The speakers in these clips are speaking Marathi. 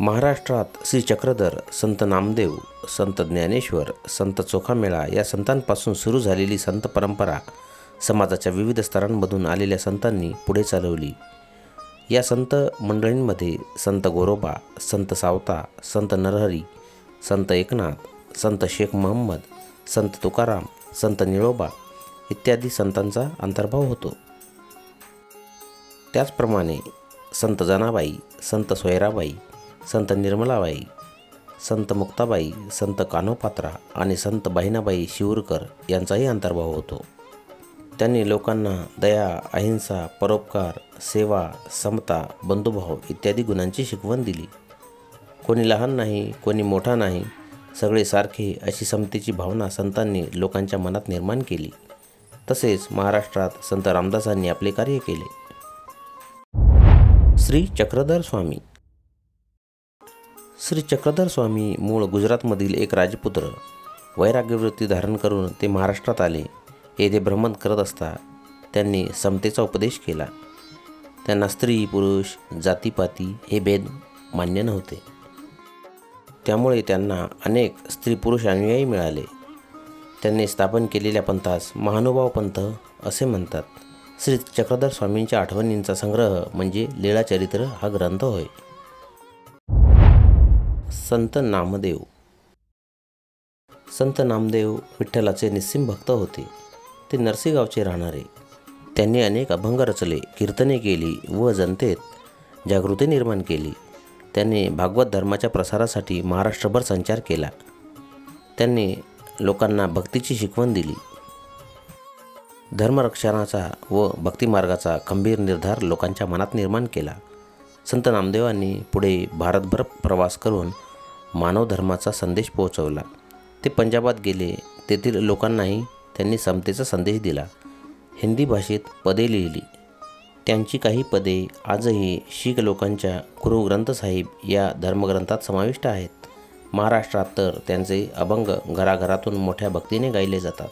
महाराष्ट्रात श्री चक्रधर, संत नामदेव, संत ज्ञानेश्वर, संत चोखामेळा या संतांपासून सुरू झालेली संत परंपरा समाजाच्या विविध स्तरांमधून आलेल्या संतांनी पुढे चालवली. या संत मंडळींमध्ये संत गोरोबा, संत सावता, संत नरहरी, संत एकनाथ, संत शेख महम्मद, संत तुकाराम, संत निळोबा इत्यादी संतांचा अंतर्भाव होतो. त्याचप्रमाणे संत जनाबाई, संत सोयराबाई, संत निर्मलाबाई, संत मुक्ताबाई, संत कान्होपात्रा आणि संत बहिणाबाई शिवूरकर यांचाही अंतर्भाव होतो. त्यांनी लोकांना दया, अहिंसा, परोपकार, सेवा, समता, बंधुभाव इत्यादी गुणांची शिकवण दिली. कोणी लहान नाही, कोणी मोठा नाही, सगळे सारखे अशी समतेची भावना संतांनी लोकांच्या मनात निर्माण केली. तसेच महाराष्ट्रात संत रामदासांनी आपले कार्य केले. श्री चक्रधर स्वामी. श्री चक्रधर स्वामी मूळ गुजरातमधील एक राजपुत्र. वैराग्यवृत्ती धारण करून ते महाराष्ट्रात आले. येथे भ्रमण करत असता त्यांनी समतेचा उपदेश केला. त्यांना स्त्री पुरुष जातीपाती हे भेद मान्य नव्हते. त्यामुळे त्यांना अनेक स्त्री पुरुष अनुयायी मिळाले. त्यांनी स्थापन केलेल्या पंथास महानुभाव पंथ असे म्हणतात. श्री चक्रधर स्वामींच्या आठवणींचा संग्रह म्हणजे लीळाचरित्र हा ग्रंथ होय. संत नामदेव. संत नामदेव विठ्ठलाचे निस्सीम भक्त होते. ते नरसीगावचे राहणारे. त्यांनी अनेक अभंग रचले, कीर्तने केली व जनतेत जागृती निर्माण केली. त्यांनी भागवत धर्माच्या प्रसारासाठी महाराष्ट्रभर संचार केला. त्यांनी लोकांना भक्तीची शिकवण दिली. धर्मरक्षणाचा व भक्तिमार्गाचा खंबीर निर्धार लोकांच्या मनात निर्माण केला. संत नामदेवांनी पुढे भारतभर प्रवास करून मानव धर्माचा संदेश पोहोचवला. ते पंजाबात गेले. तेथील लोकांनाही त्यांनी समतेचा संदेश दिला. हिंदी भाषेत पदे लिहिली. त्यांची काही पदे आजही शीख लोकांच्या गुरु ग्रंथ साहिब या धर्मग्रंथात समाविष्ट आहेत. महाराष्ट्रात तर त्यांचे अभंग घराघरातून मोठ्या भक्तीने गायले जातात.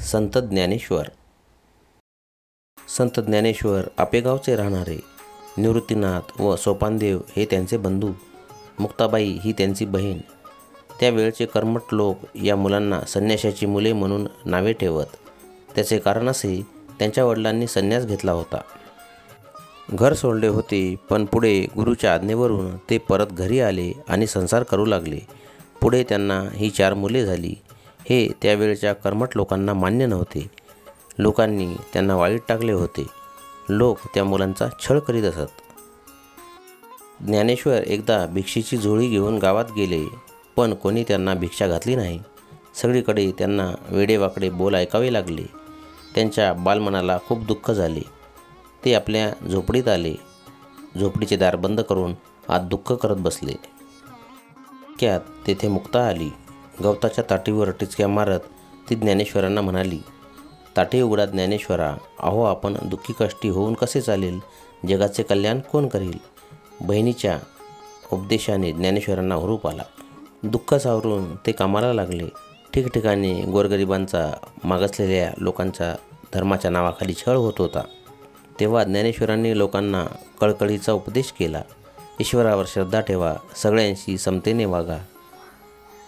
संत ज्ञानेश्वर. संत ज्ञानेश्वर आपेगावचे राहणारे. निवृत्तीनाथ व सोपानदेव हे त्यांचे बंधू. मुक्ताबाई ही त्यांची बहीण. त्यावेळचे कर्मठ लोक या मुलांना संन्याशाची मुले म्हणून नावे ठेवत. त्याचे कारण असे, त्यांच्या वडिलांनी संन्यास घेतला होता. घर सोडले होते, पण पुढे गुरुच्या आज्ञेवरून ते परत घरी आले आणि संसार करू लागले. पुढे त्यांना ही 4 मुले झाली. हे त्यावेळच्या कर्मठ लोकांना मान्य नव्हते. लोकांनी त्यांना वाळीत टाकले होते. लोक त्या मुलांचा छळ करीत असत. ज्ञानेश्वर एकदा भिक्षेची झोळी घेऊन गावात गेले, पण कोणी त्यांना भिक्षा घातली नाही. सगळीकडे त्यांना वेडेवाकडे बोल ऐकावे लागले. त्यांच्या बालमनाला खूप दुःख झाले. ते आपल्या झोपडीत आले. झोपडीचे दार बंद करून आत दुःख करत बसले. त्यात तेथे मुक्ता आली. गवताच्या ताटीवर टिचक्या मारत ती ज्ञानेश्वरांना म्हणाली, ताटे उघडा ज्ञानेश्वरा, अहो आपण दुःखी कष्टी होऊन कसे चालेल? जगाचे कल्याण कोण करील? बहिणीच्या उपदेशाने ज्ञानेश्वरांना हुरूप आला. दुःख सावरून ते कामाला लागले. ठिकठिकाणी गोरगरिबांचा, मागासलेल्या लोकांचा धर्माच्या नावाखाली छळ होत होता. तेव्हा ज्ञानेश्वरांनी लोकांना कळकळीचा उपदेश केला. ईश्वरावर श्रद्धा ठेवा, सगळ्यांशी समतेने वागा,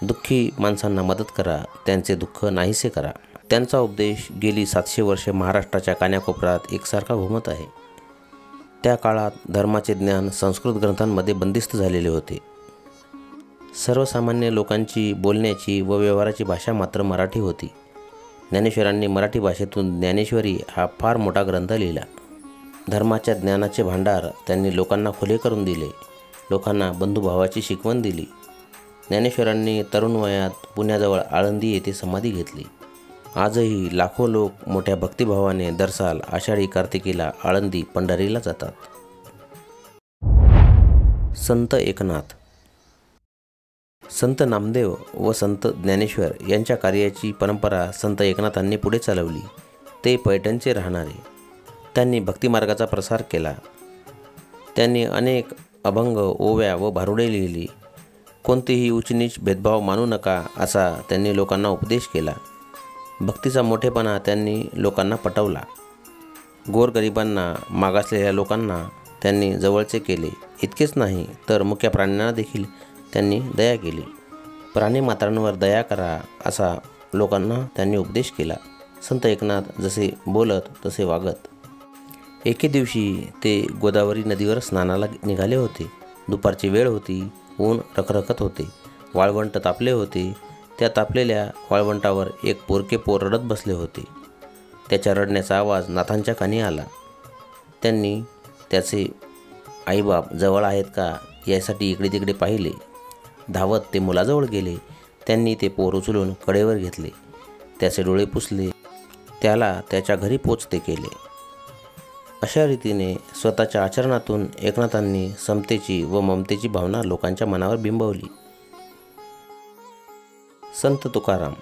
दुःखी माणसांना मदत करा, त्यांचे दुःख नाहीसे करा. त्यांचा उपदेश गेली 700 वर्षे महाराष्ट्राच्या कानाकोपऱ्यात एकसारखा घुमत आहे. त्या काळात धर्माचे ज्ञान संस्कृत ग्रंथांमध्ये बंदिस्त झालेले होते. सर्वसामान्य लोकांची बोलण्याची व व्यवहाराची भाषा मात्र मराठी होती. ज्ञानेश्वरांनी मराठी भाषेतून ज्ञानेश्वरी हा फार मोठा ग्रंथ लिहिला. धर्माच्या ज्ञानाचे भांडार त्यांनी लोकांना खुले करून दिले. लोकांना बंधुभावाची शिकवण दिली. ज्ञानेश्वरांनी तरुण वयात पुण्याजवळ आळंदी येथे समाधी घेतली. आजही लाखो लोक मोठ्या भक्तिभावाने दरसाल आषाढी कार्तिकीला आळंदी पंढरीला जातात. संत एकनाथ. संत नामदेव व संत ज्ञानेश्वर यांच्या कार्याची परंपरा संत एकनाथांनी पुढे चालवली. ते पैठणचे राहणारे. त्यांनी भक्तिमार्गाचा प्रसार केला. त्यांनी अनेक अभंग, ओव्या व भारुडे लिहिली. कोणतेही उचनीच भेदभाव मानू नका असा त्यांनी लोकांना उपदेश केला. भक्तीचा मोठेपणा त्यांनी लोकांना पटवला. गोरगरिबांना, मागासलेल्या लोकांना त्यांनी जवळचे केले. इतकेच नाही तर मुक्या प्राण्यांना देखील त्यांनी दया केली. प्राणीमात्रांवर दया करा असा लोकांना त्यांनी उपदेश केला. संत एकनाथ जसे बोलत तसे वागत. एके दिवशी ते गोदावरी नदीवर स्नानाला निघाले होते. दुपारची वेळ होती. ऊन रखरखत होते. वाळवंट तापले होते. त्या तापलेल्या वाळवंटावर एक पोरके पोर रडत बसले होते. त्याच्या रडण्याचा आवाज नाथांच्या कानी आला. त्यांनी त्याचे आईबाप जवळ आहेत का यासाठी इकडे तिकडे पाहिले. धावत ते मुलाजवळ गेले. त्यांनी ते पोर उचलून कडेवर घेतले. त्याचे डोळे पुसले. त्याला त्याच्या घरी पोचते केले. अशा रीतीने स्वतःच्या आचरणातून एकनाथांनी समतेची व ममतेची भावना लोकांच्या मनावर बिंबवली. संत तुकाराम.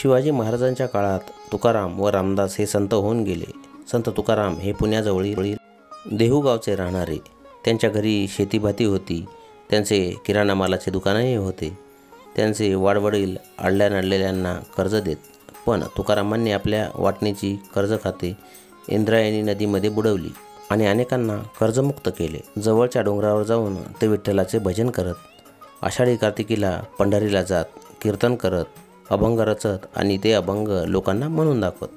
शिवाजी महाराजांच्या काळात तुकाराम व रामदास हे संत होऊन गेले. संत तुकाराम हे पुण्याजवळील देहू गावचे राहणारे. त्यांच्या घरी शेतीभाती होती. त्यांचे किराणा मालाचे दुकानही होते. त्यांचे वाडवडील आडल्या नडलेल्यांना कर्ज देत. पण तुकारामांनी आपल्या वाटणीची कर्ज खाते इंद्रायणी नदीमध्ये बुडवली आणि अनेकांना कर्जमुक्त केले. जवळच्या डोंगरावर जाऊन ते विठ्ठलाचे भजन करत, आषाढी कार्तिकीला पंढरीला जात, कीर्तन करत, अभंग रचत आणि ते अभंग लोकांना म्हणून दाखवत.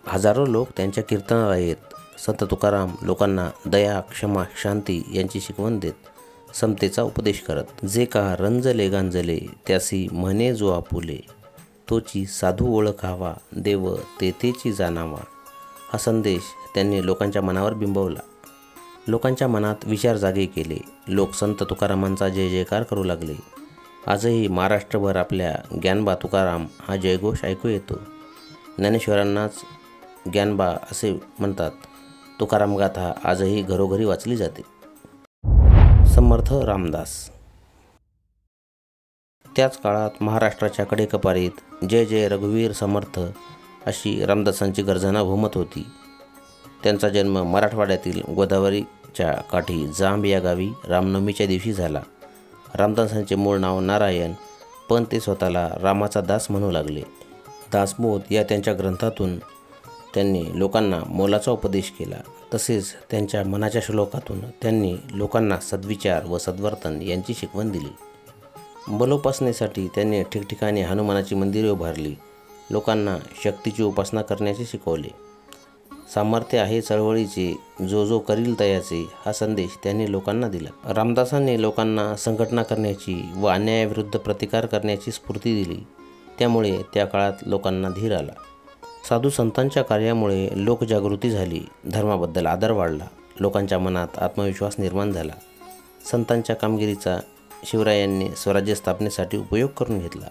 हजारो लोक त्यांच्या कीर्तनाला येत. संत तुकाराम लोकांना दया, क्षमा, शांती यांची शिकवण देत, समतेचा उपदेश करत. जे का रंजले गांजले त्यासी म्हणे जो आपुले, तोची साधू ओळखावा देव तेथेची जाणावा. हा संदेश त्यांनी लोकांच्या मनावर बिंबवला. लोकांच्या मनात विचार जागे केले. लोक संत तुकारामांचा जय जयकार करू लागले. आजही महाराष्ट्रभर आपल्या ग्यानबा तुकाराम हा जयघोष ऐकू येतो. ज्ञानेश्वरांनाच ग्यानबा असे म्हणतात. तुकाराम गाथा आजही घरोघरी वाचली जाते. समर्थ रामदास. त्याच काळात महाराष्ट्राच्या कडेकपारीत जय जय रघुवीर समर्थ अशी रामदासांची गर्जना घुमत होती. त्यांचा जन्म मराठवाड्यातील गोदावरीच्या काठी जांब या गावी रामनवमीच्या दिवशी झाला. रामदासांचे मूळ नाव नारायण, पण ते स्वतःला रामाचा दास म्हणू लागले. दासबोध या त्यांच्या ग्रंथातून त्यांनी लोकांना मोलाचा उपदेश केला. तसेच त्यांच्या मनाच्या श्लोकातून त्यांनी लोकांना सद्विचार व सद्वर्तन यांची शिकवण दिली. बलोपासनेसाठी त्यांनी ठिकठिकाणी हनुमानाची मंदिरे उभारली. लोकांना शक्तीची उपासना करण्याचे शिकवले. सामर्थ्य आहे चळवळीचे, जो जो करील तयाचे हा संदेश त्यांनी लोकांना दिला. रामदासांनी लोकांना संघटना करण्याची व अन्यायाविरुद्ध प्रतिकार करण्याची स्फूर्ती दिली. त्यामुळे त्या काळात लोकांना धीर आला. साधू संतांच्या कार्यामुळे लोकजागृती झाली. धर्माबद्दल आदर वाढला. लोकांच्या मनात आत्मविश्वास निर्माण झाला. संतांच्या कामगिरीचा शिवरायांनी स्वराज्य स्थापनेसाठी उपयोग करून घेतला.